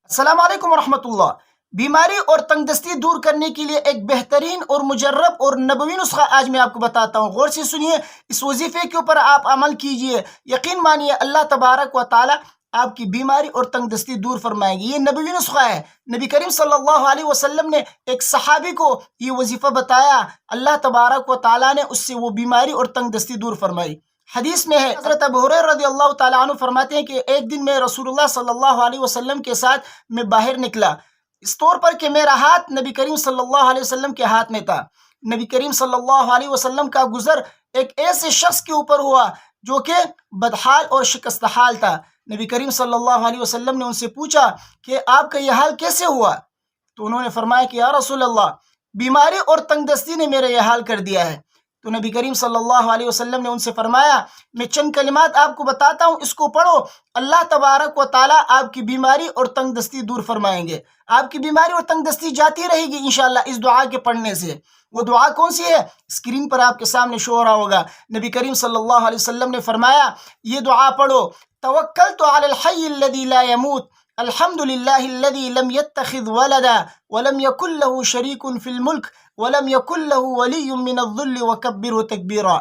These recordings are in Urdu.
السلام علیکم ورحمۃ اللہ۔ بیماری اور تنگ دستی دور کرنے کے لیے ایک بہترین اور مجرب اور نبوی نسخہ آج میں آپ کو بتاتا ہوں۔ غور سے سنیے، اس وظیفے کے اوپر آپ عمل کیجئے، یقین مانیے اللہ تبارک و تعالی آپ کی بیماری اور تنگ دستی دور فرمائیں گے۔ یہ نبوی نسخہ ہے۔ نبی کریم صلی اللہ علیہ وسلم نے ایک صحابی کو یہ وظیفہ بتایا، اللہ تبارک و تعالی نے اس سے وہ بیماری اور تنگ دستی دور فرمائی۔ حدیث میں ہے، حضرت ابو ہریرہ رضی اللہ تعالیٰ عنہ فرماتے ہیں کہ ایک دن میں رسول اللہ صلی اللہ علیہ وسلم کے ساتھ میں باہر نکلا، اس طور پر کہ میرا ہاتھ نبی کریم صلی اللہ علیہ وسلم کے ہاتھ میں تھا۔ نبی کریم صلی اللہ علیہ وسلم کا گزر ایک ایسے شخص کے اوپر ہوا جو کہ بدحال اور شکست حال تھا۔ نبی کریم صلی اللہ علیہ وسلم نے ان سے پوچھا کہ آپ کا یہ حال کیسے ہوا؟ تو انہوں نے فرمایا کہ یا رسول اللہ، بیماری اور تنگ دستی نے میرا یہ حال کر دیا ہے۔ تو نبی کریم صلی اللہ علیہ وسلم نے ان سے فرمایا، میں چند کلمات آپ کو بتاتا ہوں، اس کو پڑھو، اللہ تبارک و تعالیٰ آپ کی بیماری اور تنگ دستی دور فرمائیں گے۔ آپ کی بیماری اور تنگ دستی جاتی رہے گی انشاءاللہ اس دعا کے پڑھنے سے۔ وہ دعا کون سی ہے؟ اسکرین پر آپ کے سامنے شو ہو رہا ہوگا۔ نبی کریم صلی اللہ علیہ وسلم نے فرمایا، یہ دعا پڑھو، توکلت علی الحی الذی لا یموت، الحمد للہ الذی لم یتخذ ولدا ولم یکن له شریک فی الملک ولم یکن له ولی من الذل وکبرہ تکبیرا۔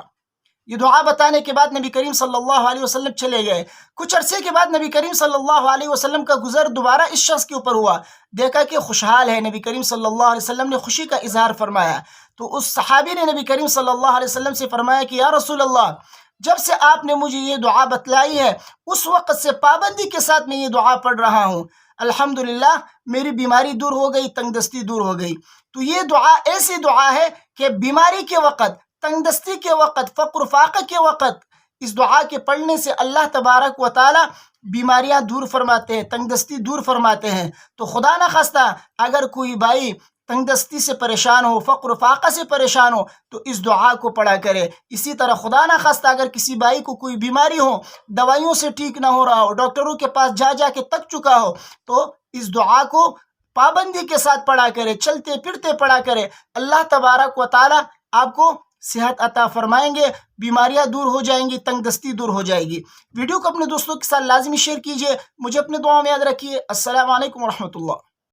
یہ دعا بتانے کے بعد نبی کریم صلی اللہ علیہ وسلم چلے گئے۔ کچھ عرصے کے بعد نبی کریم صلی اللہ علیہ وسلم کا گزر دوبارہ اس شخص کے اوپر ہوا، دیکھا کہ خوشحال ہے۔ نبی کریم صلی اللہ علیہ وسلم نے خوشی کا اظہار فرمایا، تو اس صحابی نے نبی کریم صلی اللہ علیہ وسلم سے فرمایا کہ یا رسول اللہ، جب سے آپ نے مجھے یہ دعا بتلائی ہے اس وقت سے پابندی کے ساتھ میں یہ دعا پڑھ رہا ہوں، الحمدللہ میری بیماری دور ہو گئی، تنگ دستی دور ہو گئی۔ تو یہ دعا ایسی دعا ہے کہ بیماری کے وقت، تنگ دستی کے وقت، فقر فاقہ کے وقت اس دعا کے پڑھنے سے اللہ تبارک و تعالی بیماریاں دور فرماتے ہیں، تنگ دستی دور فرماتے ہیں۔ تو خدا نخواستہ اگر کوئی بھائی تنگ دستی سے پریشان ہو، فقر و فاقہ سے پریشان ہو تو اس دعا کو پڑھا کرے۔ اسی طرح خدا نخواستہ اگر کسی بھائی کو کوئی بیماری ہو، دوائیوں سے ٹھیک نہ ہو رہا ہو، ڈاکٹروں کے پاس جا جا کے تک چکا ہو، تو اس دعا کو پابندی کے ساتھ پڑھا کرے، چلتے پھرتے پڑھا کرے۔ اللہ تبارک و تعالی آپ کو صحت عطا فرمائیں گے، بیماریاں دور ہو جائیں گی، تنگ دستی دور ہو جائے گی۔ ویڈیو کو اپنے دوستوں کے ساتھ لازمی شیئر کیجیے، مجھے اپنے دعاؤں میں یاد رکھیے۔ السلام علیکم ورحمۃ اللہ۔